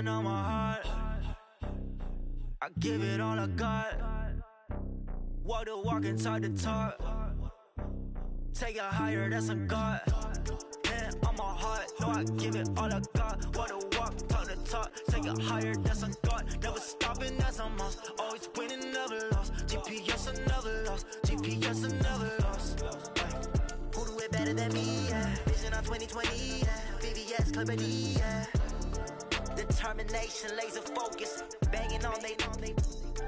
Open up my heart, I give it all I got. Walk the walk inside the talk. Take it higher, that's a God. Man, on my heart, no, I give it all I got. Walk the walk, talk the talk. Take it higher, that's a God. Never stopping, that's a must. Always winning, never lost. GPS, I never lost. GPS, I never lost. Who do it better than me? Yeah. Vision on 2020. Yeah. VVS, Clarity. Yeah. Determination, laser focus. Banging on they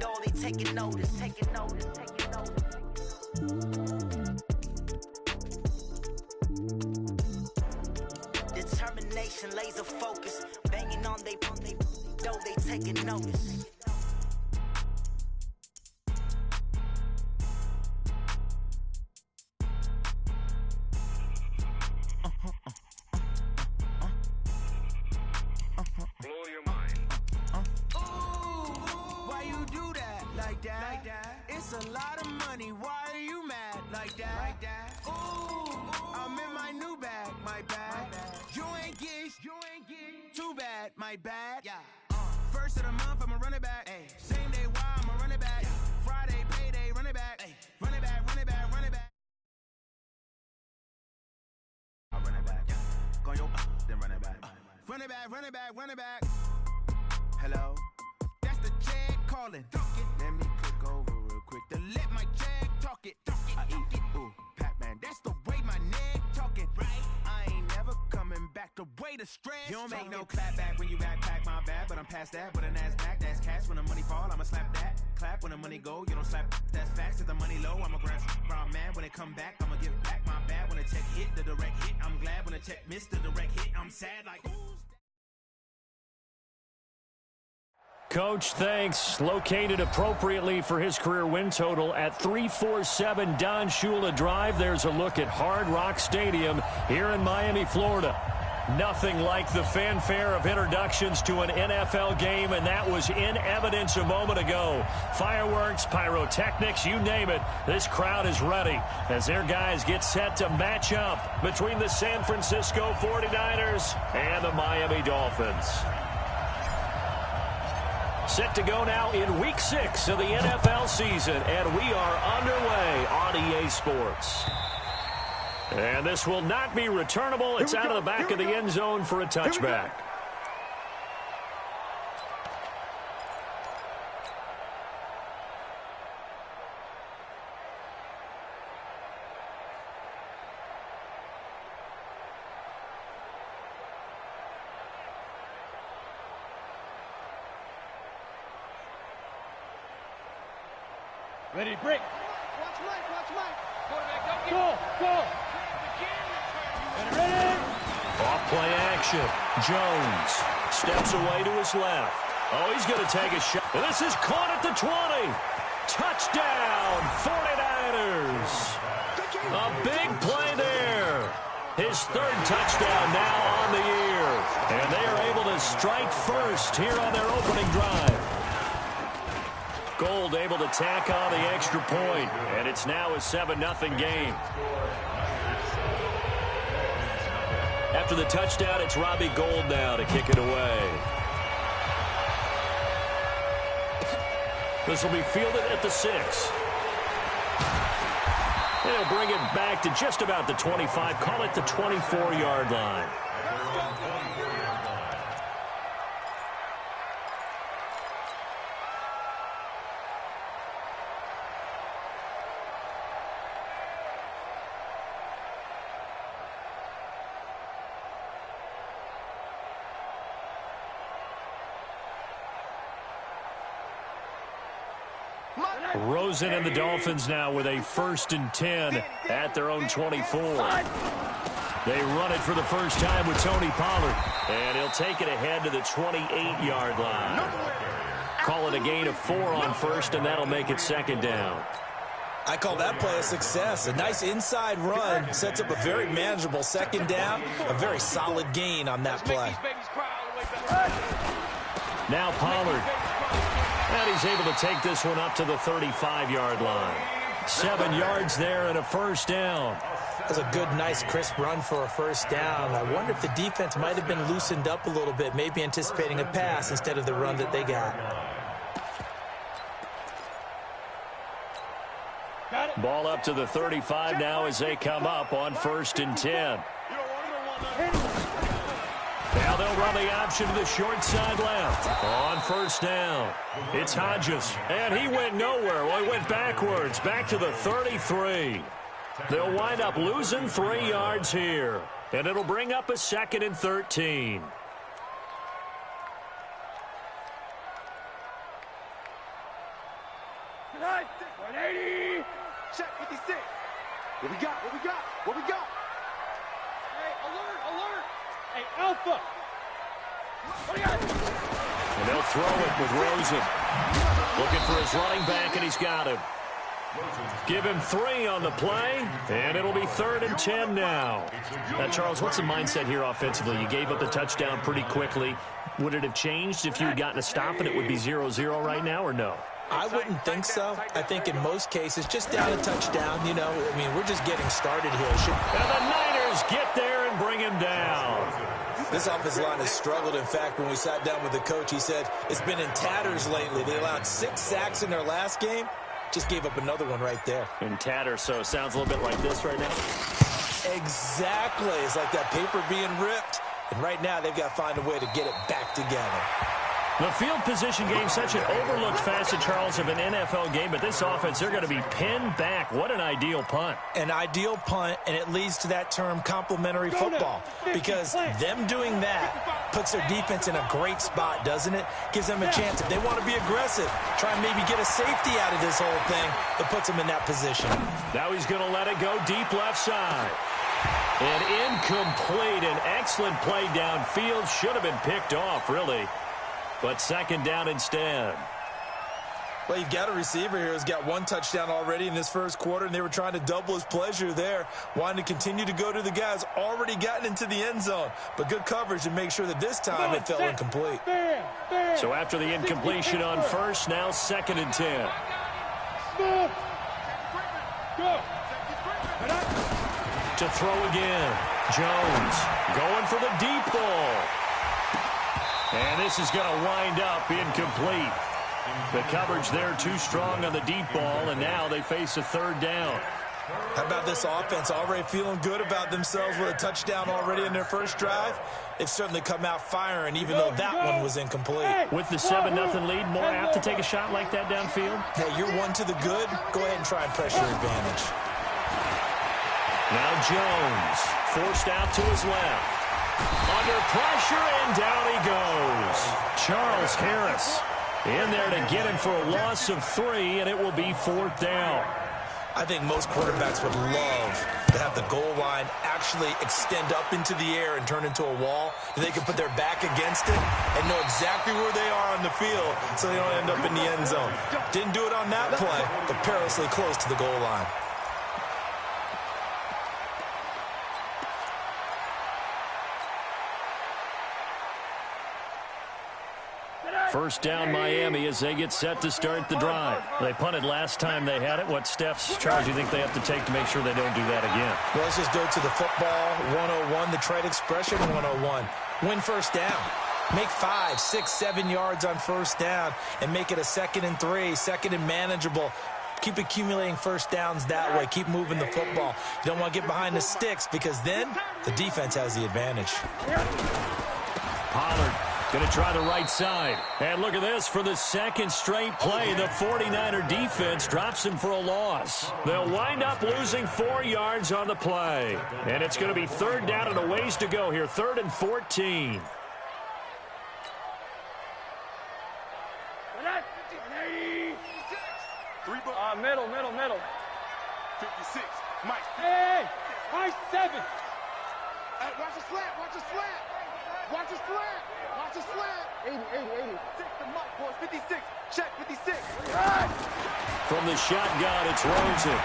know they taking notice. Taking notice. Taking notice. Determination, laser focus, banging on they know they taking notice. Blow your mind. Ooh, why you do that like that? It's a lot of money. Why are you mad like that? Ooh, I'm in my new bag, my bad. You ain't get too bad, my bad. Yeah. First of the month, I'ma run it back. Ay. Same day, why I'ma run it back. Friday, payday, run it back. Ay. Run it back, run it back, run it back. I run it back. Go yo, then run it back. Run it back, run it back, run it back. Hello, that's the check calling. Let me click over real quick to let my check talk it. I eat it, ooh, Pac-Man, that's the way my neck talking. Right, I ain't never coming back. The way the stress. You don't make no clap back when you backpack, my bad, but I'm past that. With a NASDAQ, that's cash. When the money fall, I'ma slap that. Clap when the money go, you don't slap. That's facts. If the money low, I'ma grab brown man. When it come back, I'ma give back my bad. When the check hit, the direct hit, I'm glad. When the check missed the direct hit, I'm sad like. Coach, thanks. Located appropriately for his career win total at 347 Don Shula Drive. There's a look at Hard Rock Stadium here in Miami, Florida. Nothing like the fanfare of introductions to an NFL game, and that was in evidence a moment ago. Fireworks, pyrotechnics, you name it. This crowd is ready as their guys get set to match up between the San Francisco 49ers and the Miami Dolphins. Set to go now in Week 6 of the NFL season, and we are underway on EA Sports. And this will not be returnable. It's out of the back of the end zone for a touchback. Ready, break. Watch Mike. Quarterback, don't go. Ready? Off play action. Jones steps away to his left. Oh, he's going to take a shot. This is caught at the 20. Touchdown, 49ers. A big play there. His third touchdown now on the year. And they are able to strike first here on their opening drive. Gold able to tack on the extra point, and it's now a 7-0 game. After the touchdown, it's Robbie Gould now to kick it away. This will be fielded at the 6. They'll bring it back to just about the 25, call it the 24-yard line. Rosen and the Dolphins now with a 1st and 10 at their own 24. They run it for the first time with Tony Pollard, and he'll take it ahead to the 28-yard line. Call it a gain of 4 on first, and that'll make it 2nd down. I call that play a success. A nice inside run sets up a very manageable 2nd down, a very solid gain on that play. Now Pollard. And he's able to take this one up to the 35-yard line. 7 yards there and a first down. That's a good, nice, crisp run for a first down. I wonder if the defense might have been loosened up a little bit, maybe anticipating a pass instead of the run that they got. Ball up to the 35 now as they come up on 1st and 10. Now they'll run the option to the short side left. On 1st down, it's Hodges. And he went nowhere. Well, he went backwards, back to the 33. They'll wind up losing 3 yards here. And it'll bring up a 2nd and 13. Check 56. What we got? What we got? What we got? Hey, alert, alert. Hey, Alpha. What do you got? And they'll throw it with Rosen. Looking for his running back, and he's got him. Give him 3 on the play, and it'll be 3rd and 10 now. Now, Charles, what's the mindset here offensively? You gave up the touchdown pretty quickly. Would it have changed if you had gotten a stop and it would be 0-0 right now, or no? I wouldn't think so. I think in most cases, just down a touchdown, you know, I mean, we're just getting started here. And the Niners get there and bring him down. This offensive line has struggled. In fact, when we sat down with the coach, he said it's been in tatters lately. They allowed 6 sacks in their last game. Just gave up another one right there. In tatters, so it sounds a little bit like this right now. Exactly. It's like that paper being ripped. And right now, they've got to find a way to get it back together. The field position game, such an overlooked facet, Charles, of an NFL game, but this offense, they're going to be pinned back. What an ideal punt. An ideal punt, and it leads to that term complementary football, because them doing that puts their defense in a great spot, doesn't it? Gives them a chance. If they want to be aggressive, try and maybe get a safety out of this whole thing, it puts them in that position. Now he's going to let it go deep left side. And incomplete. An excellent play downfield. Should have been picked off, really. But 2nd down instead. Well, you've got a receiver here who's got 1 touchdown already in this first quarter, and they were trying to double his pleasure there, wanting to continue to go to the guys already gotten into the end zone. But good coverage to make sure that this time it fell incomplete. So after the incompletion on 1st, now 2nd and 10. Go. To throw again. Jones going for the deep ball. And this is going to wind up incomplete. The coverage there too strong on the deep ball, and now they face a 3rd down. How about this offense already feeling good about themselves with a touchdown already in their first drive? They've certainly come out firing, even though that one was incomplete. With the 7-0 lead, more apt to take a shot like that downfield? Hey, you're 1 to the good. Go ahead and try and press your advantage. Now Jones, forced out to his left. Under pressure, and down he goes. Charles Harris in there to get him for a loss of 3, and it will be 4th down. I think most quarterbacks would love to have the goal line actually extend up into the air and turn into a wall. They can put their back against it and know exactly where they are on the field so they don't end up in the end zone. Didn't do it on that play, but perilously close to the goal line. First down Miami as they get set to start the drive. They punted last time they had it. What steps, Charles, do you think they have to take to make sure they don't do that again? Well, let's just go to the football 101, the trade expression 101. Win first down. Make 5, 6, 7 yards on first down and make it a 2nd and 3, 2nd and manageable. Keep accumulating first downs that way. Keep moving the football. You don't want to get behind the sticks because then the defense has the advantage. Pollard going to try the right side. And look at this. For the 2nd straight play, the 49er defense drops him for a loss. They'll wind up losing 4 yards on the play. And it's going to be 3rd down and a ways to go here. 3rd and 14. Middle. 56. Mike. Hey, high 7. Hey, watch the slant. Watch the slant. Watch the slant. Watch the slant. 80. Take the mark, boys. 56. Check 56. From the shotgun, it's Rosen.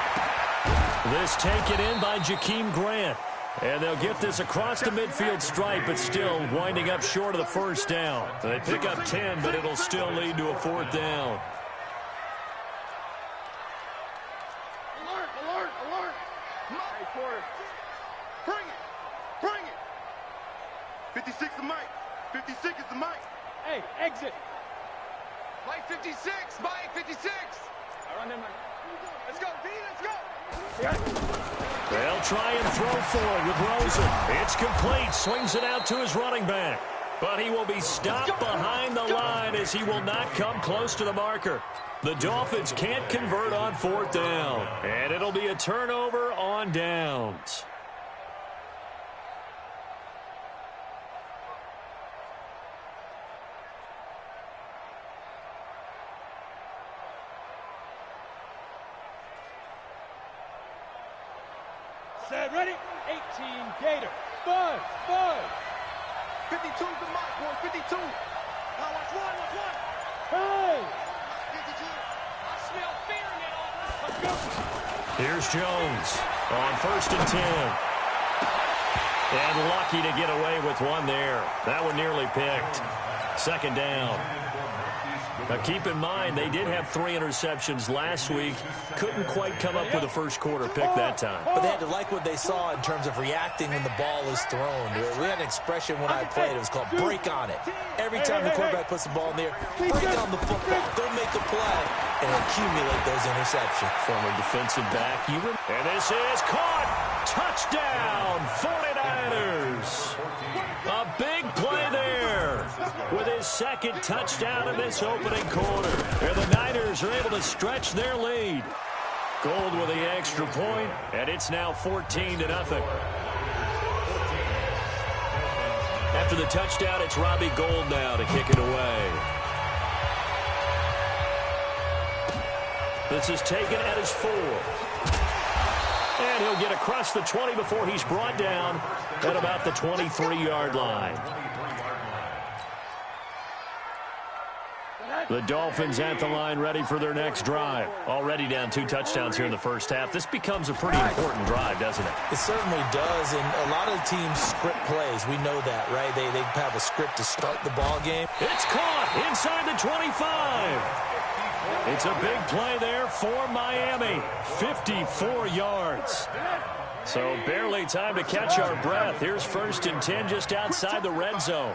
This taken in by Jakeem Grant. And they'll get this across the midfield stripe, but still winding up short of the first down. They pick up 10, but it'll still lead to a 4th down. the mic. Hey, exit. Mike 56. Mike 56. Run them. Let's go, B. Let's go. They'll try and throw forward with Rosen. It's complete. Swings it out to his running back. But he will be stopped behind the line as he will not come close to the marker. The Dolphins can't convert on 4th down. And it'll be a turnover on downs. Set, ready? 18 Gator. Buzz, buzz. 52's the mic, boy. 52. Now watch one, watch one. Hey! 52. I smell fear in that office. Let's go. Here's Jones on 1st and 10. And lucky to get away with one there. That one nearly picked. 2nd down. Now keep in mind, they did have 3 interceptions last week. Couldn't quite come up with a first quarter pick that time. But they had to like what they saw in terms of reacting when the ball is thrown. We had an expression when I played. It was called break on it. Every time the quarterback puts the ball in there, break on the football. Go make a play and accumulate those interceptions. Former defensive back. And this is caught. Touchdown, 49ers. A big play there with his 2nd touchdown in this opening quarter. And the Niners are able to stretch their lead. Gold with the extra point, and it's now 14-0. After the touchdown, it's Robbie Gould now to kick it away. This is taken at his 4. And he'll get across the 20 before he's brought down at about the 23-yard line. The Dolphins at the line ready for their next drive. Already down 2 touchdowns here in the first half. This becomes a pretty important drive, doesn't it? It certainly does, and a lot of teams script plays. We know that, right? They have a script to start the ball game. It's caught inside the 25. It's a big play there for Miami. 54 yards. So barely time to catch our breath. Here's 1st and 10 just outside the red zone.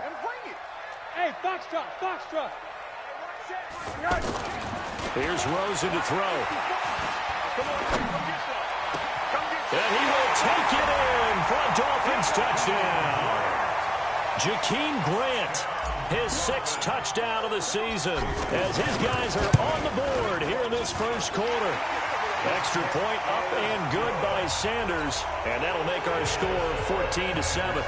Hey, foxtrot, foxtrot. Here's Rosen to throw. And he will take it in for a Dolphins touchdown. Jakeem Grant, his 6th touchdown of the season, as his guys are on the board here in this first quarter. Extra point up and good by Sanders, and that'll make our score 14-7.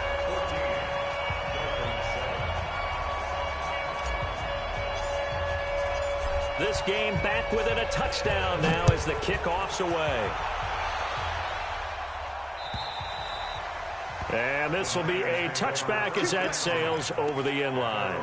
This game back within a touchdown now as the kickoff's away. And this will be a touchback as that sails over the end line.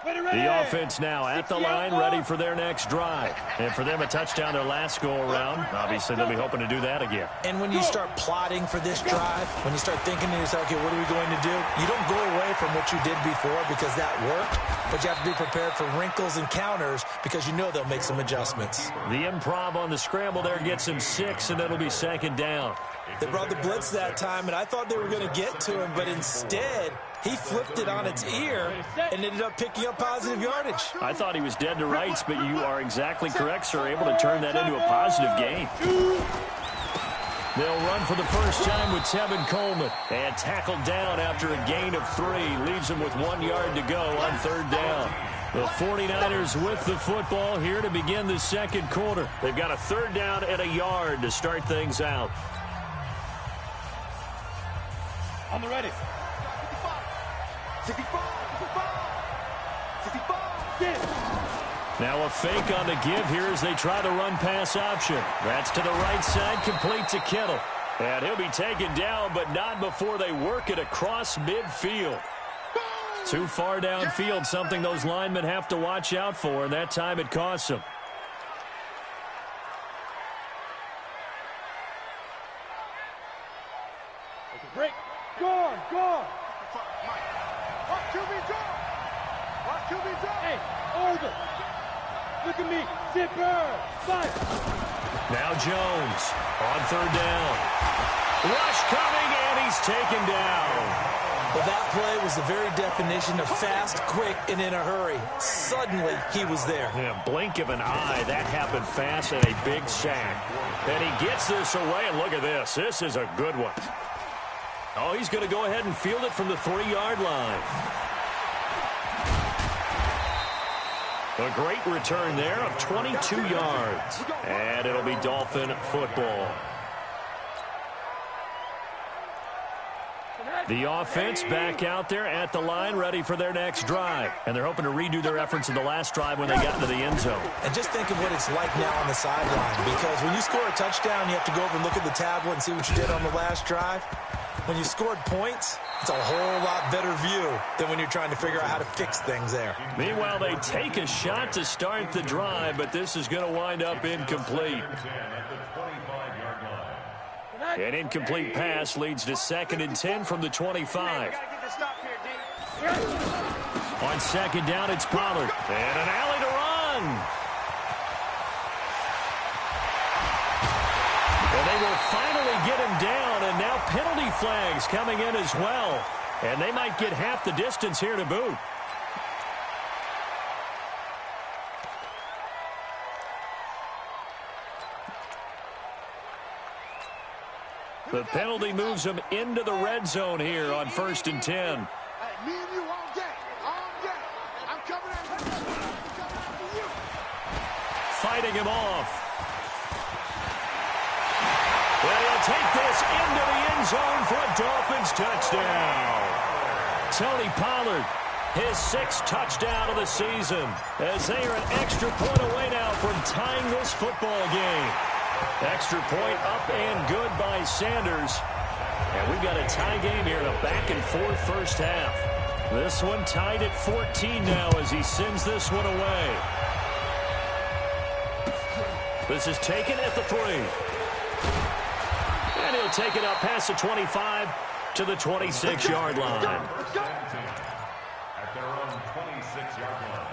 The offense now at the line, ready for their next drive. And for them, a touchdown their last go-around. Obviously, they'll be hoping to do that again. And when you start plotting for this drive, when you start thinking to yourself, okay, what are we going to do? You don't go away from what you did before because that worked, but you have to be prepared for wrinkles and counters because you know they'll make some adjustments. The improv on the scramble there gets him 6, and it'll be 2nd down. They brought the blitz that time, and I thought they were going to get to him, but instead, he flipped it on its ear and ended up picking up positive yardage. I thought he was dead to rights, but you are exactly correct, sir. Able to turn that into a positive gain. They'll run for the first time with Tevin Coleman. And tackled down after a gain of 3. Leaves him with 1 yard to go on 3rd down. The 49ers with the football here to begin the second quarter. They've got a 3rd down and a yard to start things out. On the ready. 65. Now a fake on the give here as they try the run-pass option. That's to the right side, complete to Kittle. And he'll be taken down, but not before they work it across midfield. Too far downfield, something those linemen have to watch out for, and that time it costs them. Break. Gone. Watch QB drop. Hey, over. Look at me. Zipper. Fight. Now Jones on third down. Rush coming, and he's taken down. Well, that play was the very definition of fast, quick, and in a hurry. Suddenly, he was there. Yeah, blink of an eye. That happened fast and a big sack. And he gets this away, and look at this. This is a good one. Oh, he's going to go ahead and field it from the 3-yard line. A great return there of 22 yards. And it'll be Dolphin football. The offense back out there at the line, ready for their next drive. And they're hoping to redo their efforts in the last drive when they got into the end zone. And just think of what it's like now on the sideline. Because when you score a touchdown, you have to go over and look at the tablet and see what you did on the last drive. When you scored points, it's a whole lot better view than when you're trying to figure out how to fix things there. Meanwhile, they take a shot to start the drive, but this is going to wind up incomplete. An incomplete pass leads to 2nd and 10 from the 25. On 2nd down, it's Pollard. And an alley to run. And they will finally get him down, and now penalty flags coming in as well. And they might get half the distance here to boot. The penalty moves them into the red zone here on 1st and 10. Hey, me and you all day. All day. I'm coming after you. I'm coming after you. Fighting him off. Well, he'll take this into the end zone for a Dolphins touchdown. Tony Pollard, his 6th touchdown of the season, as they are an extra point away now from tying this football game. Extra point up and good by Sanders. And we've got a tie game here in a back-and-forth first half. This one tied at 14 now as he sends this one away. This is taken at the 3. And he'll take it up past the 25 to the 26-yard line. At their own 26-yard line.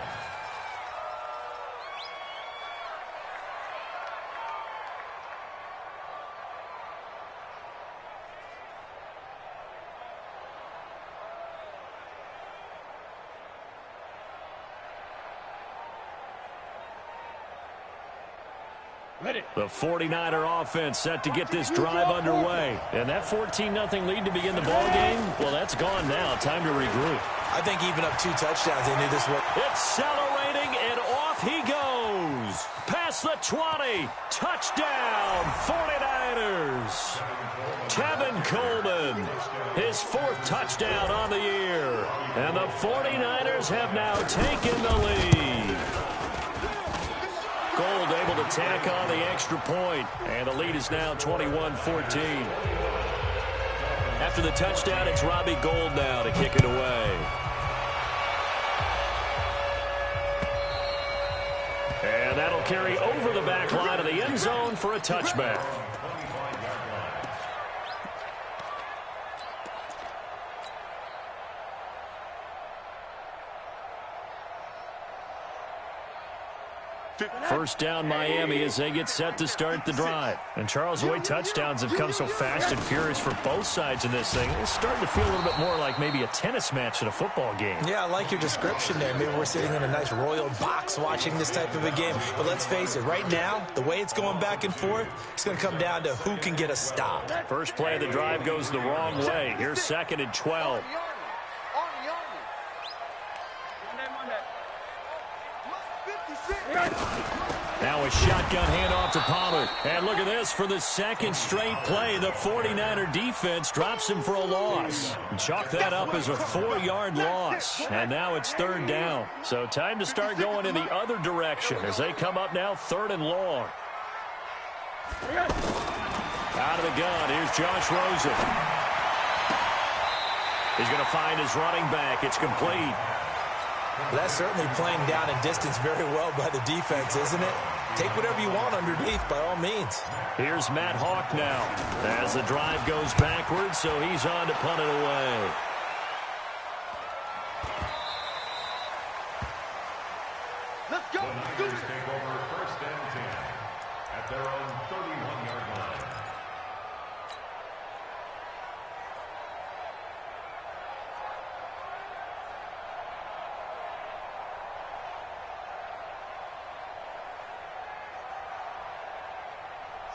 The 49er offense set to get this drive underway. And that 14-0 lead to begin the ball game, well, that's gone now. Time to regroup. I think even up 2 touchdowns, they knew this was. Accelerating, and off he goes. Past the 20. Touchdown, 49ers. Tevin Coleman, his 4th touchdown on the year. And the 49ers have now taken the lead. Gold able to tack on the extra point, and the lead is now 21-14. After the touchdown, it's Robbie Gould now to kick it away. And that'll carry over the back line of the end zone for a touchback. First down Miami as they get set to start the drive. And Charles, the way touchdowns have come so fast and furious for both sides in this thing, it's starting to feel a little bit more like maybe a tennis match in a football game. Yeah, I like your description there. Maybe we're sitting in a nice royal box watching this type of a game. But let's face it, right now, the way it's going back and forth, it's going to come down to who can get a stop. First play of the drive goes the wrong way. Here's 2nd and 12. Now a shotgun handoff to Pollard. And look at this. For the 2nd straight play, the 49er defense drops him for a loss. Chalk that up as a 4-yard loss. And now it's 3rd down. So time to start going in the other direction as they come up now 3rd and long. Out of the gun, here's Josh Rosen. He's going to find his running back. It's complete. That's certainly playing down in distance very well by the defense, isn't it? Take whatever you want underneath, by all means. Here's Matt Hawk now as the drive goes backwards, so he's on to punt it away. Let's go. The Niners take over 1st and 10 at their own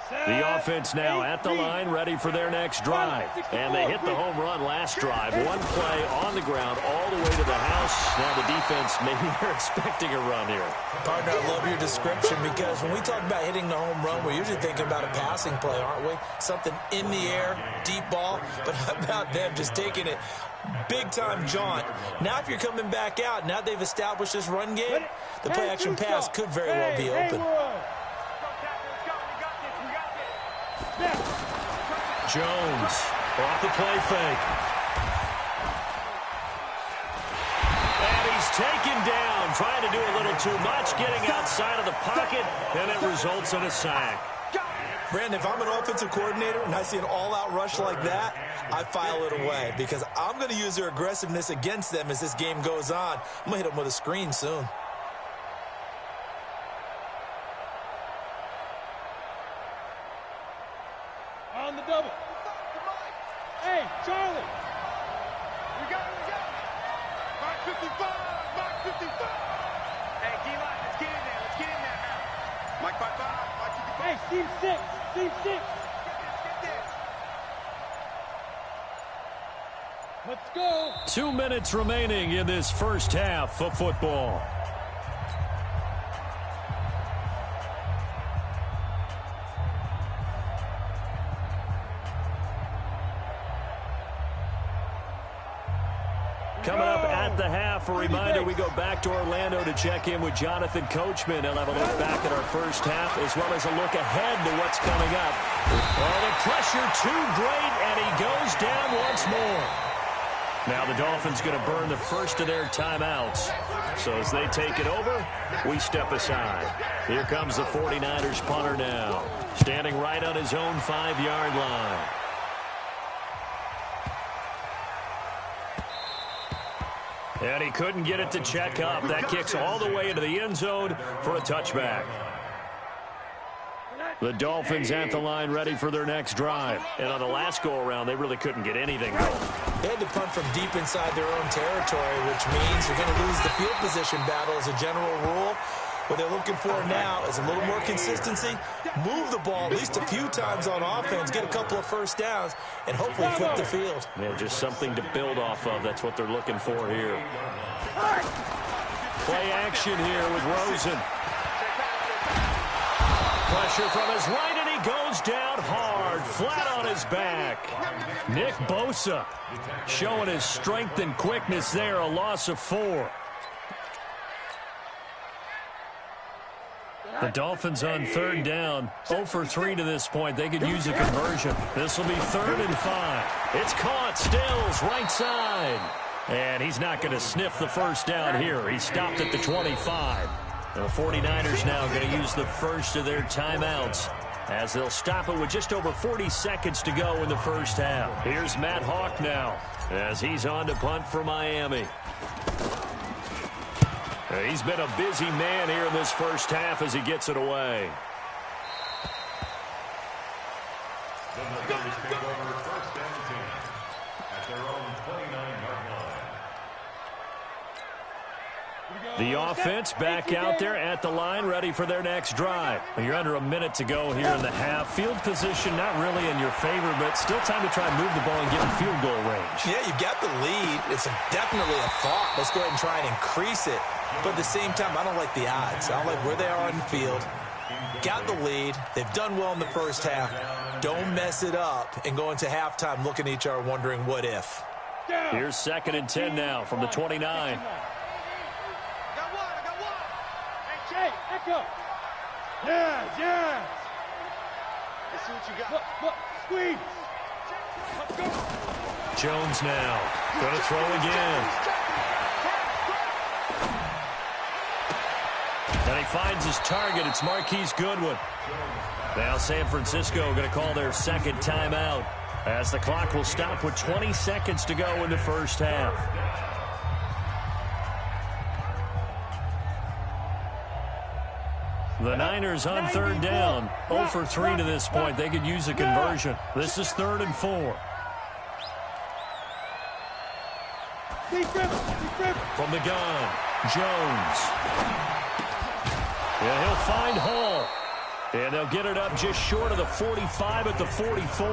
The offense now at the line, ready for their next drive. And they hit the home run last drive. One play on the ground all the way to the house. Now the defense, maybe they're expecting a run here. Partner, I love your description because when we talk about hitting the home run, we're usually thinking about a passing play, aren't we? Something in the air, deep ball. But how about them just taking it big-time jaunt? Now if you're coming back out, now they've established this run game, the play-action pass could very well be open. Jones off the play fake. And he's taken down, trying to do a little too much, getting outside of the pocket, and it results in a sack. Brandon, if I'm an offensive coordinator and I see an all-out rush like that, I file it away because I'm going to use their aggressiveness against them as this game goes on. I'm going to hit them with a screen soon. On the double. Hey, Charlie. We got it. Mark 55. Mark 55. Hey, D-line, let's get in there. Let's get in there now. Mike 55. Mike 55. Hey, Steve 6. Steve 6. Let's go. 2 minutes remaining in this first half of football. Coming up at the half, a reminder, we go back to Orlando to check in with Jonathan Coachman. He'll have a look back at our first half as well as a look ahead to what's coming up. Oh, the pressure too great, and he goes down once more. Now the Dolphins going to burn the first of their timeouts. So as they take it over, we step aside. Here comes the 49ers punter now, standing right on his own 5-yard line. And he couldn't get it to check up. That kicks all the way into the end zone for a touchback. The Dolphins at the line ready for their next drive. And on the last go-around, they really couldn't get anything going. They had to punt from deep inside their own territory, which means you're going to lose the field position battle as a general rule. What they're looking for now is a little more consistency, move the ball at least a few times on offense, get a couple of first downs, and hopefully flip the field. Yeah, just something to build off of. That's what they're looking for here. Play action here with Rosen. Pressure from his right, and he goes down hard, flat on his back. Nick Bosa showing his strength and quickness there, a loss of 4. The Dolphins on third down, 0 for 3 to this point. They could use a conversion. This will be 3rd and 5. It's caught, Stills, right side. And he's not going to sniff the first down here. He stopped at the 25. The 49ers now going to use the first of their timeouts as they'll stop it with just over 40 seconds to go in the first half. Here's Matt Hawk now as he's on to punt for Miami. He's been a busy man here in this first half as he gets it away. The Niners take over 1st and 10 at their own 29-yard line. The offense back out there at the line, ready for their next drive. You're under a minute to go here in the half. Field position not really in your favor, but still time to try and move the ball and get in field goal range. Yeah, you've got the lead. It's definitely a thought. Let's go ahead and try and increase it. But at the same time, I don't like the odds. I don't like where they are on the field. Got the lead. They've done well in the first half. Don't mess it up and go into halftime looking at each other wondering what if. Here's 2nd and 10 now from the 29. Hey, Echo. Yes. Let's see what you got. Look, squeeze. Let's go. Jones now going to throw again. And he finds his target. It's Marquise Goodwin. Now San Francisco going to call their 2nd timeout as the clock will stop with 20 seconds to go in the first half. The Niners on 3rd down, 0 for 3 to this point. They could use a conversion. This is 3rd and 4. From the gun, Jones. Yeah, he'll find Hall. And they'll get it up just short of the 45 at the 44.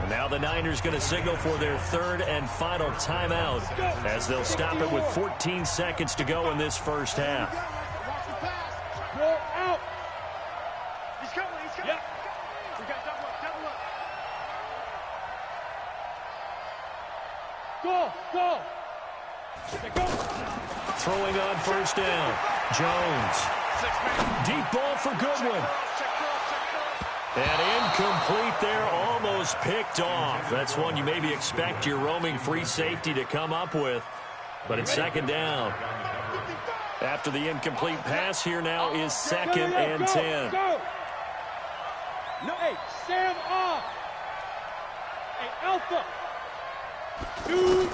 And now the Niners going to signal for their third and final timeout as they'll stop it with 14 seconds to go in this first half. Go out. He's coming. Yep. We got double up. Go. Throwing on first down. Jones. Deep ball for Goodwin. And incomplete there, almost picked off. That's one you maybe expect your roaming free safety to come up with. But it's second down. After the incomplete pass, here now is second and 10. Go. No, hey, Sam off. Hey, Alpha. Two.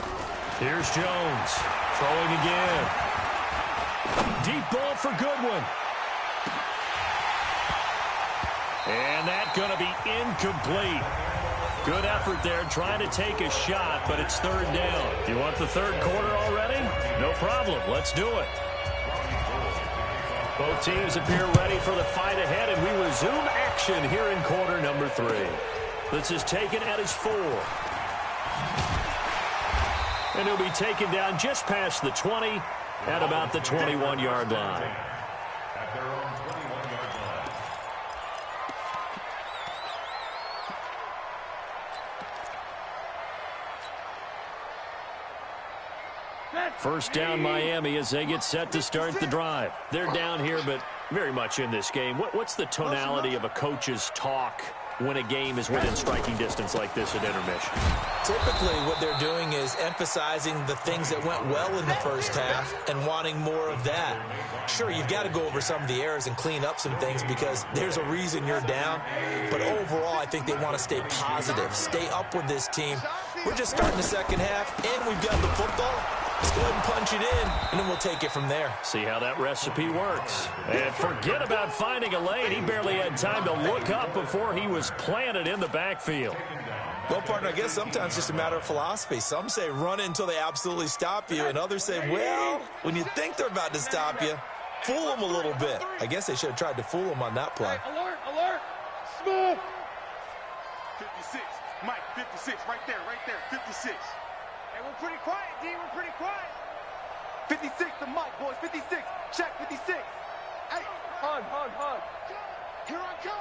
Here's Jones. Throwing again. Deep ball for Goodwin. And that's going to be incomplete. Good effort there trying to take a shot, but it's third down. You want the third quarter already? No problem. Let's do it. Both teams appear ready for the fight ahead, and we resume action here in quarter number 3. This is taken at his 4. And he'll be taken down just past the 20 at about the 21-yard line. At their own 21-yard line. First down Miami as they get set to start the drive. They're down here, but very much in this game. What's the tonality of a coach's talk when a game is within striking distance like this at intermission? Typically, what they're doing is emphasizing the things that went well in the first half and wanting more of that. Sure, you've got to go over some of the errors and clean up some things because there's a reason you're down. But overall, I think they want to stay positive, stay up with this team. We're just starting the second half, and we've got the football. Let's go ahead and punch it in, and then we'll take it from there. See how that recipe works. And forget about finding a lane. He barely had time to look up before he was planted in the backfield. Well, partner, I guess sometimes it's just a matter of philosophy. Some say run until they absolutely stop you, and others say, well, when you think they're about to stop you, fool them a little bit. I guess they should have tried to fool them on that play. Alert. Smooth. 56. Mike, 56. Right there. 56. Hey, we're pretty quiet, D. We're pretty quiet. 56 to Mike, boys. 56. Check 56. Hey. Hug. Here I come.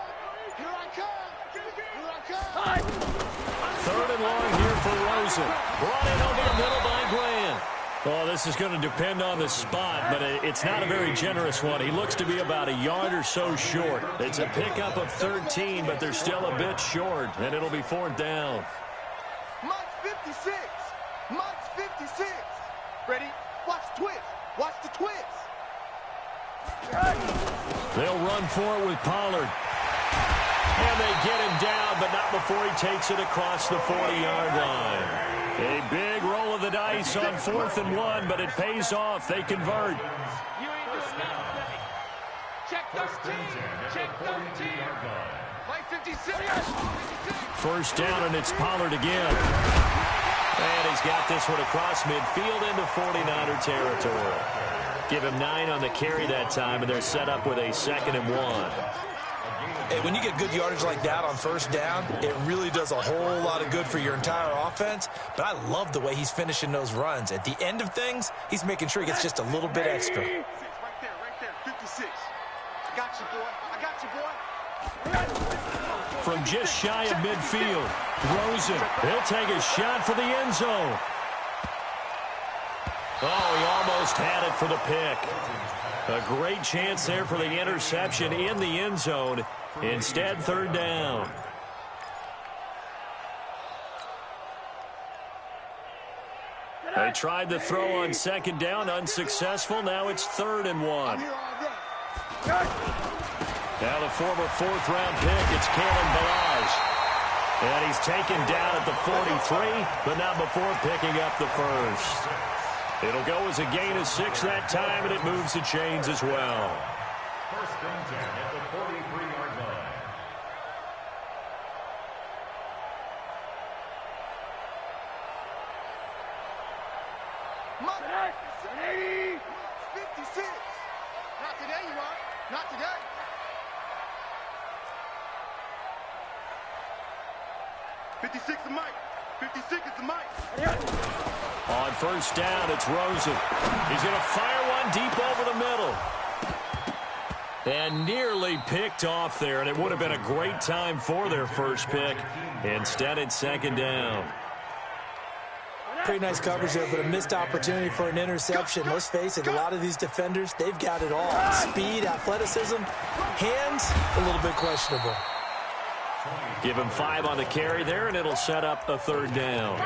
Third and long here for Rosen. Brought in over the middle by Grant. Oh, this is going to depend on the spot, but it's not a very generous one. He looks to be about a yard or so short. It's a pickup of 13, but they're still a bit short, and it'll be fourth down. Mike's 56. Ready? Watch the twist. They'll run for it with Pollard. And they get him down, but not before he takes it across the 40-yard line. A big roll of the dice on 4th and 1, but it pays off. They convert. You ain't doing nothing. Check 13. Mike 56. First down, and it's Pollard again. And he's got this one across midfield into 49er territory. Give him 9 on the carry that time, and they're set up with a 2nd and 1. Hey, when you get good yardage like that on first down, it really does a whole lot of good for your entire offense. But I love the way he's finishing those runs. At the end of things, he's making sure he gets just a little bit extra. Right there. 56. I got you, boy. From just shy of midfield, Rosen, he'll take a shot for the end zone. Oh, he almost had it for the pick. A great chance there for the interception in the end zone. Instead, third down. They tried the throw on second down, unsuccessful. Now it's 3rd and 1. Now the former 4th-round pick, it's Kalen Balaj. And he's taken down at the 43, but not before picking up the first. It'll go as a gain of 6 that time, and it moves the chains as well. First and 10 at the 43-yard line. Mike 56. Not today, you are. Not today. 56 is Mike. 56 is the Mike. On first down, it's Rosen. He's going to fire one deep over the middle. And nearly picked off there, and it would have been a great time for their first pick. Instead, it's second down. Pretty nice coverage there, but a missed opportunity for an interception. Let's face it, a lot of these defenders, they've got it all. Speed, athleticism, hands, a little bit questionable. Give him 5 on the carry there, and it'll set up a third down.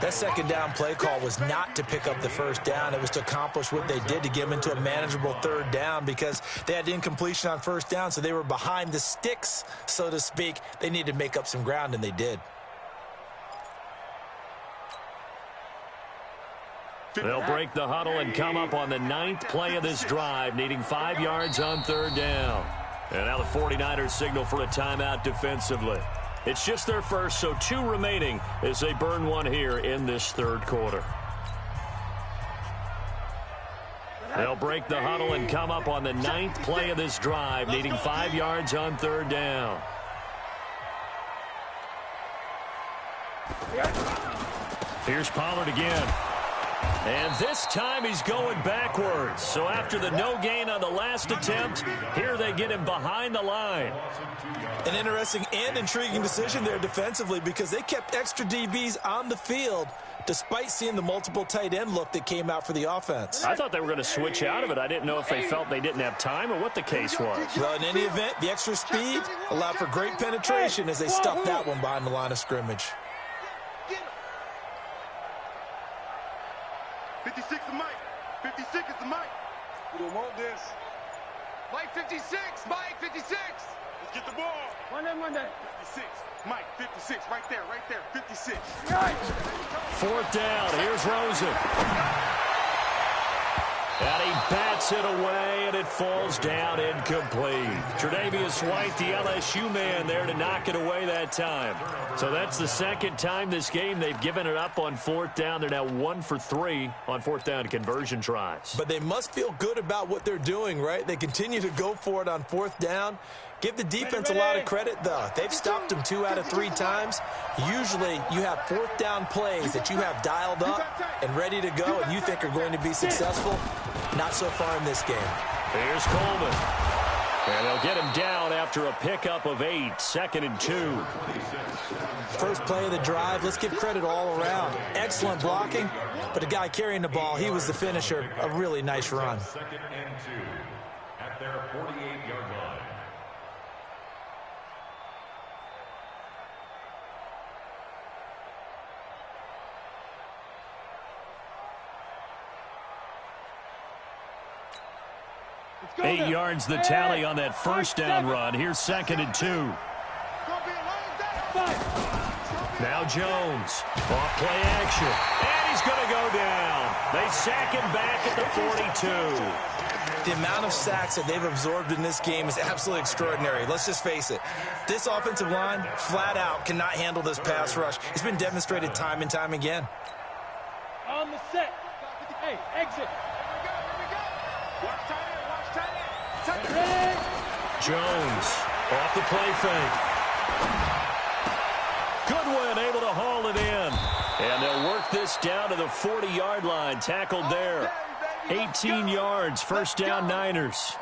That second down play call was not to pick up the first down. It was to accomplish what they did to get them into a manageable third down because they had incompletion on first down, so they were behind the sticks, so to speak. They needed to make up some ground, and they did. They'll break the huddle and come up on the 9th play of this drive, needing 5 yards on third down. And now the 49ers signal for a timeout defensively. It's just their first, so 2 remaining as they burn one here in this third quarter. They'll break the huddle and come up on the 9th play of this drive, needing 5 yards on third down. Here's Pollard again. And this time he's going backwards. So after the no gain on the last attempt, here they get him behind the line. An interesting and intriguing decision there defensively because they kept extra DBs on the field despite seeing the multiple tight end look that came out for the offense. I thought they were going to switch out of it. I didn't know if they felt they didn't have time or what the case was. Well, in any event, the extra speed allowed for great penetration as they stuffed that one behind the line of scrimmage. 56 is Mike. 56 is the Mike. We don't want this. Mike 56. Mike 56. Let's get the ball. One day. 56. Mike 56. Right there. Right there. 56. Fourth down. Here's Rosen. And he bats it away, and it falls down incomplete. Tre'Davious White, the LSU man, there to knock it away that time. So that's the second time this game they've given it up on fourth down. They're now 1 for 3 on fourth down conversion tries. But they must feel good about what they're doing, right? They continue to go for it on fourth down. Give the defense a lot of credit, though. They've stopped them 2 out of 3 times. Usually, you have fourth down plays that you have dialed up and ready to go and you think are going to be successful. Not so far in this game. Here's Coleman. And they'll get him down after a pickup of 8, 2nd and 2. First play of the drive, let's give credit all around. Excellent blocking, but the guy carrying the ball, he was the finisher. A really nice run. 2nd and 2 at their 48-yard line. Eight yards the tally on that first down run. Here's 2nd and 2. Now Jones. Off play action. And he's going to go down. They sack him back at the 42. The amount of sacks that they've absorbed in this game is absolutely extraordinary. Let's just face it. This offensive line, flat out, cannot handle this pass rush. It's been demonstrated time and time again. On the set. Hey, exit. Watch tight end. Watch tight end. Jones off the play fake. Goodwin able to haul it in. And they'll work this down to the 40-yard line. Tackled there. 18 yards. First down Niners.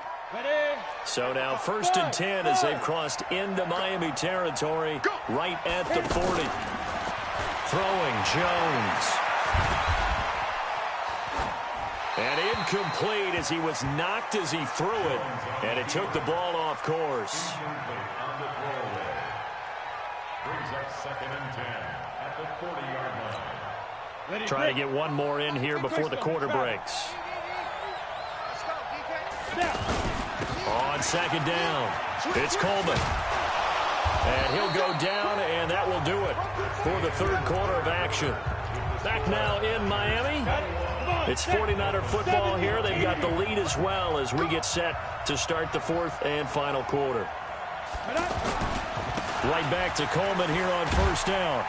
So now 1st and 10 as they've crossed into Miami territory right at the 40. Throwing Jones. And incomplete as he was knocked as he threw it. And it took the ball off course. Brings up 2nd and 10 at the 40-yard line. Try to get one more in here before the quarter breaks. On 2nd down, it's Coleman. And he'll go down, and that will do it for the third quarter of action. Back now in Miami. It's 49er football here. They've got the lead as well as we get set to start the fourth and final quarter. Right back to Coleman here on first down.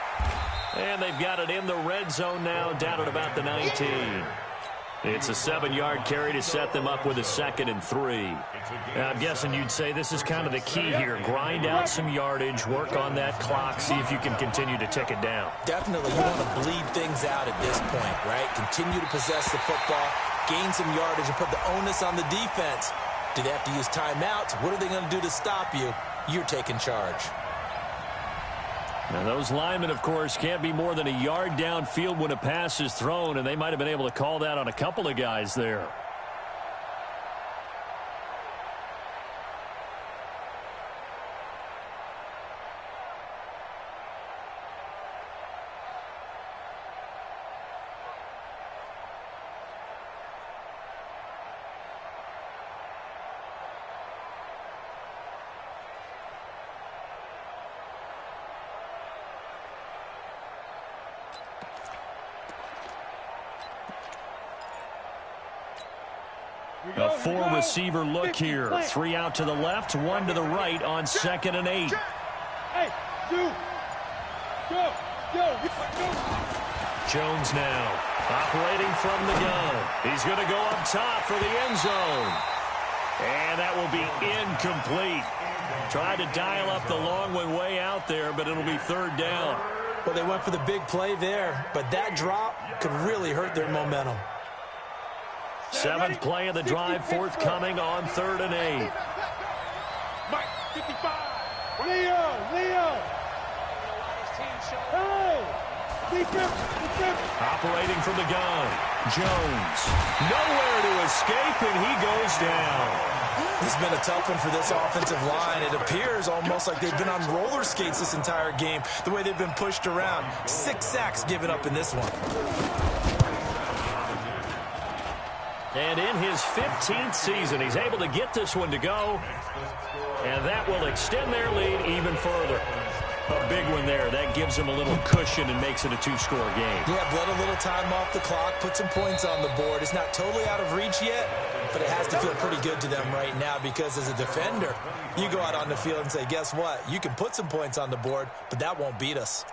And they've got it in the red zone now, down at about the 19. It's a 7-yard carry to set them up with a 2nd and 3. I'm guessing you'd say this is kind of the key here. Grind out some yardage, work on that clock, see if you can continue to tick it down. Definitely, you want to bleed things out at this point, right? Continue to possess the football, gain some yardage, and put the onus on the defense. Do they have to use timeouts? What are they going to do to stop you? You're taking charge. Now, those linemen, of course, can't be more than a yard downfield when a pass is thrown, and they might have been able to call that on a couple of guys there. A 4-receiver look here. 3 out to the left, 1 to the right on 2nd and 8. Hey, go. Jones now operating from the gun. He's going to go up top for the end zone. And that will be incomplete. Tried to dial up the long one way out there, but it'll be 3rd down. Well, they went for the big play there, but that drop could really hurt their momentum. 7th play of the drive forthcoming on 3rd and 8. Mike, 55. Leo. Hey. Operating from the gun. Jones. Nowhere to escape, and he goes down. It's been a tough one for this offensive line. It appears almost like they've been on roller skates this entire game, the way they've been pushed around. 6 sacks given up in this one. And in his 15th season, he's able to get this one to go. And that will extend their lead even further. A big one there. That gives them a little cushion and makes it a 2-score game. Yeah, bled a little time off the clock, put some points on the board. It's not totally out of reach yet, but it has to feel pretty good to them right now because as a defender, you go out on the field and say, guess what? You can put some points on the board, but that won't beat us.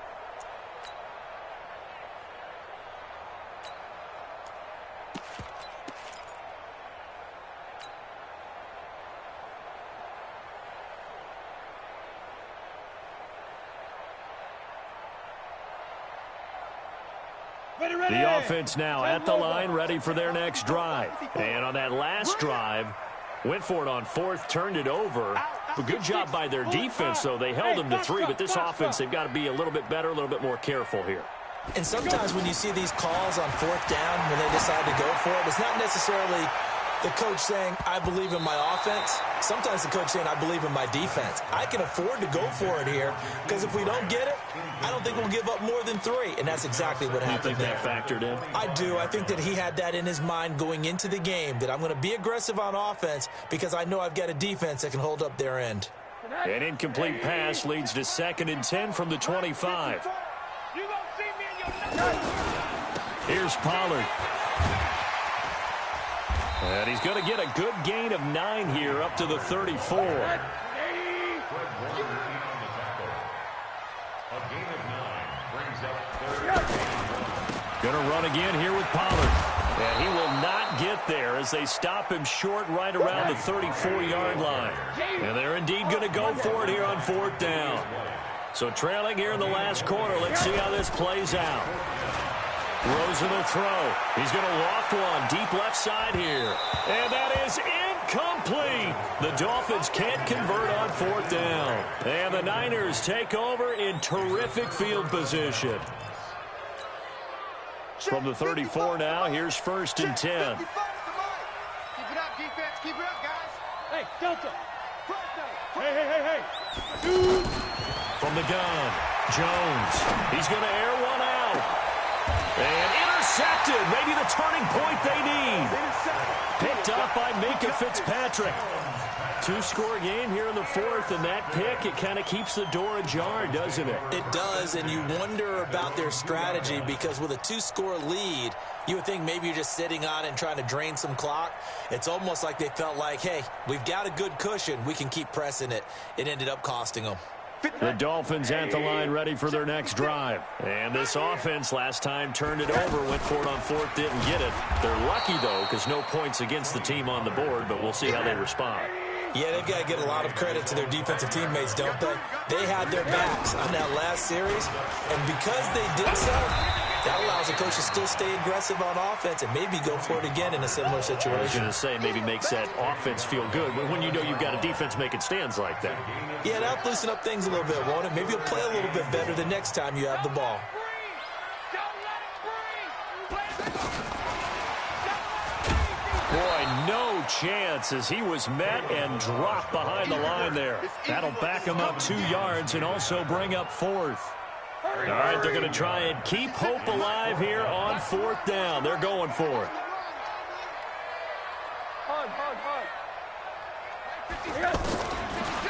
The offense now at the line, ready for their next drive. And on that last drive, went for it on 4th, turned it over. A good job by their defense, though. They held them to 3, but this offense, they've got to be a little bit better, a little bit more careful here. And sometimes when you see these calls on 4th down, when they decide to go for it, it's not necessarily the coach saying, I believe in my offense. Sometimes the coach saying, I believe in my defense. I can afford to go for it here because if we don't get it, I don't think we'll give up more than 3. And that's exactly what happened there. You think that factored in? I do. I think that he had that in his mind going into the game, that I'm going to be aggressive on offense because I know I've got a defense that can hold up their end. An incomplete pass leads to 2nd and 10 from the 25. Here's Pollard. And he's going to get a good gain of 9 here up to the 34. A gain of 9 brings up 3rd. Going to run again here with Pollard. And he will not get there as they stop him short right around the 34-yard line. And they're indeed going to go for it here on 4th down. So trailing here in the last quarter. Let's see how this plays out. Rosen will throw. He's going to loft one deep left side here. And that is incomplete. The Dolphins can't convert on 4th down. And the Niners take over in terrific field position. From the 34 now, here's 1st and 10. Keep it up, defense. Keep it up, guys. Hey, Delta. Hey. Dude. From the gun, Jones. He's going to air one out. And intercepted. Maybe the turning point they need. Picked up by Minkah Fitzpatrick. 2-score game here in the 4th, and that pick, it kind of keeps the door ajar, doesn't it? It does, and you wonder about their strategy because with a 2-score lead, you would think maybe you're just sitting on it and trying to drain some clock. It's almost like they felt like, hey, we've got a good cushion. We can keep pressing it. It ended up costing them. The Dolphins at the line ready for their next drive. And this offense last time turned it over, went for it on fourth, didn't get it. They're lucky, though, because no points against the team on the board, but we'll see how they respond. Yeah, they've got to get a lot of credit to their defensive teammates, don't they? They had their backs on that last series, and because they did so, that allows the coach to still stay aggressive on offense and maybe go for it again in a similar situation. I was going to say, maybe makes that offense feel good when you know you've got a defense making stands like that. Yeah, that'll loosen up things a little bit, won't it? Maybe you'll play a little bit better the next time you have the ball. Boy, no chance as he was met and dropped behind the line there. That'll back him up 2 yards and also bring up fourth. All right, they're going to try and keep hope alive here on fourth down. They're going for it.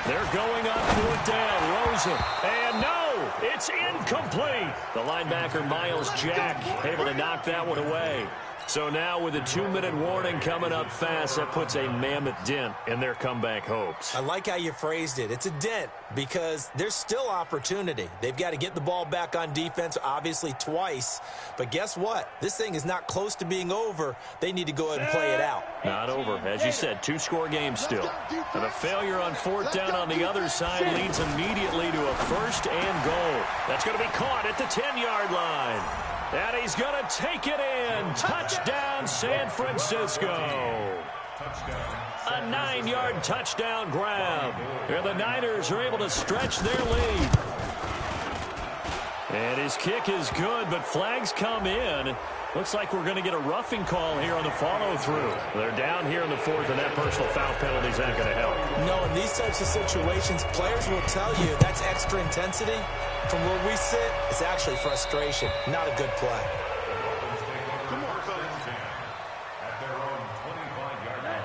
They're going on fourth down. Rosen. And no, it's incomplete. The linebacker, Miles Jack, able to knock that one away. So now with a 2-minute warning coming up fast, that puts a mammoth dent in their comeback hopes. I like how you phrased it. It's a dent because there's still opportunity. They've got to get the ball back on defense, obviously twice. But guess what? This thing is not close to being over. They need to go ahead and play it out. Not over. As you said, 2-score game still. And a failure on fourth down on the other side leads immediately to a first and goal. That's going to be caught at the 10-yard line. And he's going to take it in. Touchdown, San Francisco. A 9-yard touchdown grab. And the Niners are able to stretch their lead. And his kick is good, but flags come in. Looks like we're going to get a roughing call here on the follow-through. They're down here in the fourth, and that personal foul penalty is not going to help. No, in these types of situations, players will tell you that's extra intensity. From where we sit, it's actually frustration, not a good play.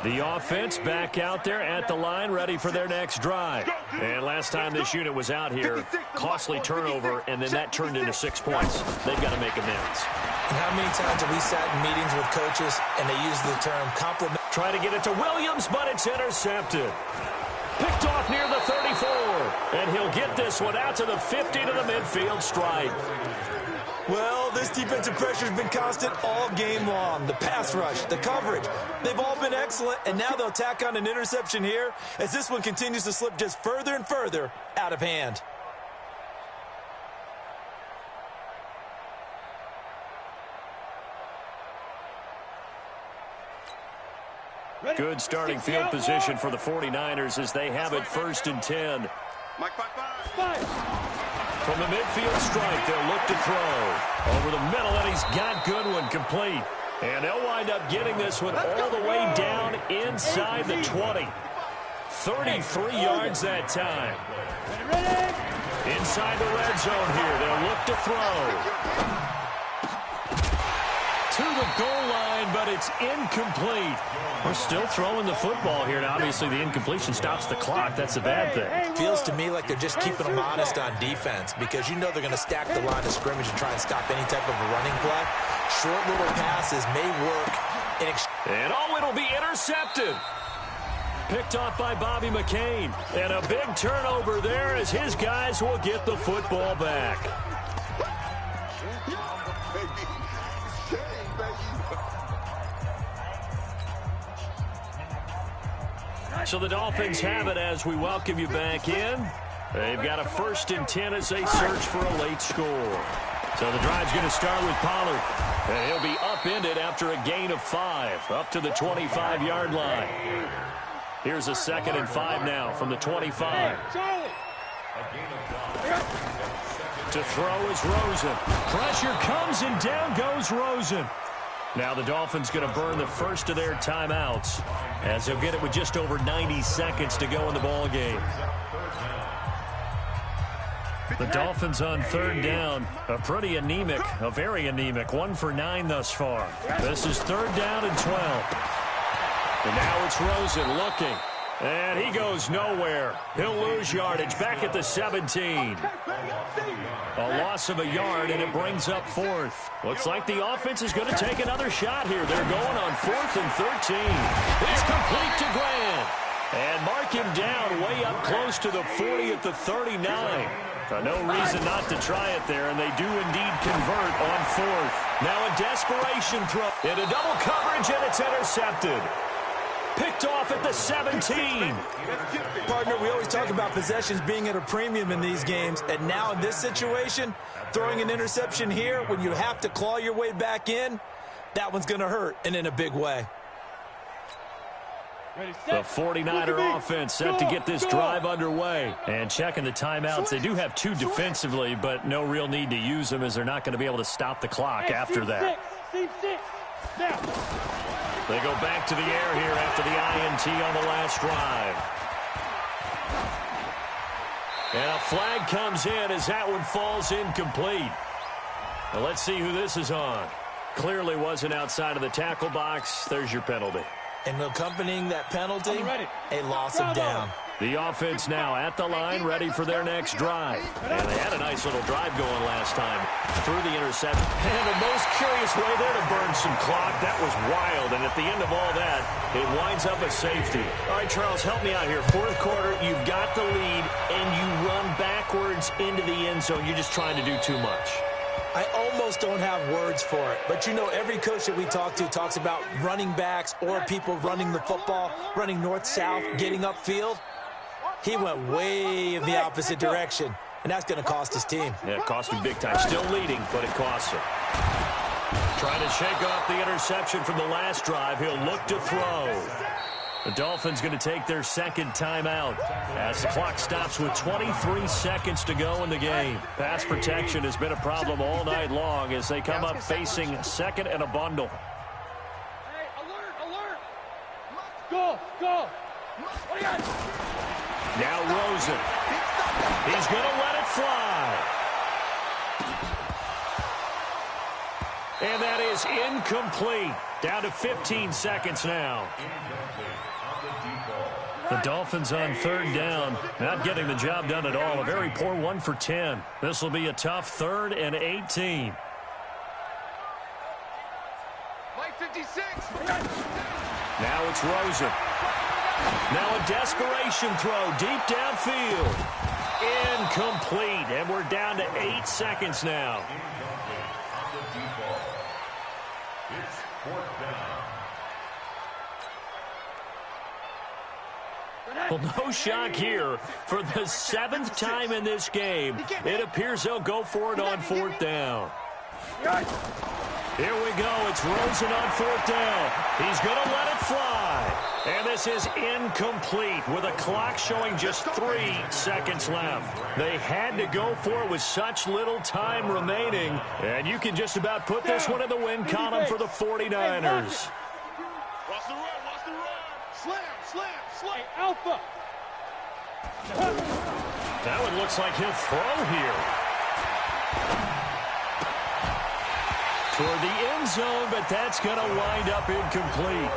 The offense back out there at the line, ready for their next drive. And last time this unit was out here, costly turnover, and then that turned into 6 points. They've got to make amends. And how many times have we sat in meetings with coaches and they use the term compliment? Try to get it to Williams, but it's intercepted. Picked off near the 34. And he'll get this one out to the 50 to the midfield stripe. Well, this defensive pressure has been constant all game long. The pass rush, the coverage, they've all been excellent, and now they'll tack on an interception here as this one continues to slip just further and further out of hand. Good starting field position for the 49ers as they have it first and 10. From the midfield stripe, they'll look to throw. Over the middle, and he's got Goodwin complete. And they'll wind up getting this one all the way down inside the 20. 33 yards that time. Inside the red zone here, they'll look to throw. To the goal line, but it's incomplete. We're still throwing the football here, and obviously the incompletion stops the clock. That's a bad thing. Feels to me like they're just keeping them honest on defense because you know they're going to stack the line of scrimmage and try and stop any type of a running play. Short little passes may work. And it'll be intercepted. Picked off by Bobby McCain. And a big turnover there as his guys will get the football back. So the Dolphins have it as we welcome you back in. They've got a first and 10 as they search for a late score. So the drive's going to start with Pollard. And he'll be upended after a gain of 5, up to the 25-yard line. Here's a 2nd and 5 now from the 25. To throw is Rosen. Pressure comes and down goes Rosen. Now the Dolphins going to burn the first of their timeouts as they'll get it with just over 90 seconds to go in the ball game. The Dolphins on third down, a very anemic, 1 for 9 thus far. This is 3rd down and 12. And now it's Rosen looking. And he goes nowhere. He'll lose yardage back at the 17. A loss of a yard, and it brings up 4th. Looks like the offense is going to take another shot here. They're going on 4th and 13. It's complete to Grant. And mark him down way up close to the 40 at the 39. No reason not to try it there, and they do indeed convert on fourth. Now a desperation throw into double coverage, and it's intercepted. Picked off at the 17. Partner, we always talk about possessions being at a premium in these games, and now in this situation, throwing an interception here when you have to claw your way back in, that one's going to hurt, and in a big way. The 49er offense set to get this drive underway. And checking the timeouts, they do have 2 defensively, but no real need to use them as they're not going to be able to stop the clock after that. They go back to the air here after the INT on the last drive. And a flag comes in as that one falls incomplete. Now let's see who this is on. Clearly wasn't outside of the tackle box. There's your penalty. And accompanying that penalty, a loss of down. The offense now at the line, ready for their next drive. And they had a nice little drive going last time through the interception. And the most curious way there to burn some clock. That was wild. And at the end of all that, it winds up a safety. All right, Charles, help me out here. Fourth quarter, you've got the lead, and you run backwards into the end zone. You're just trying to do too much. I almost don't have words for it. But, you know, every coach that we talk to talks about running backs or people running the football, running north-south, getting upfield. He went way in the opposite direction, and that's going to cost his team. Yeah, it cost him big time. Still leading, but it costs him. Trying to shake off the interception from the last drive. He'll look to throw. The Dolphins going to take their second timeout as the clock stops with 23 seconds to go in the game. Pass protection has been a problem all night long as they come up facing second and a bundle. Hey, alert, alert. Go, go. What do you got? Now Rosen. He's going to let it fly. And that is incomplete. Down to 15 seconds now. The Dolphins on third down, not getting the job done at all. A very poor 1 for 10. This will be a tough 3rd and 18. Mike 56. Now it's Rosen. Now a desperation throw deep downfield. Incomplete, and we're down to 8 seconds now. It's 4th down. Well, no shock here. For the 7th time in this game, it appears they'll go for it on 4th down. Here we go. It's Rosen on 4th down. He's going to let it fly. And this is incomplete with a clock showing just 3 seconds left. They had to go for it with such little time remaining. And you can just about put this one in the win column for the 49ers. Watch the run, watch the run. Slam, slam, slam. Hey, Alpha. That one looks like he'll throw here. Toward the end zone, but that's going to wind up incomplete.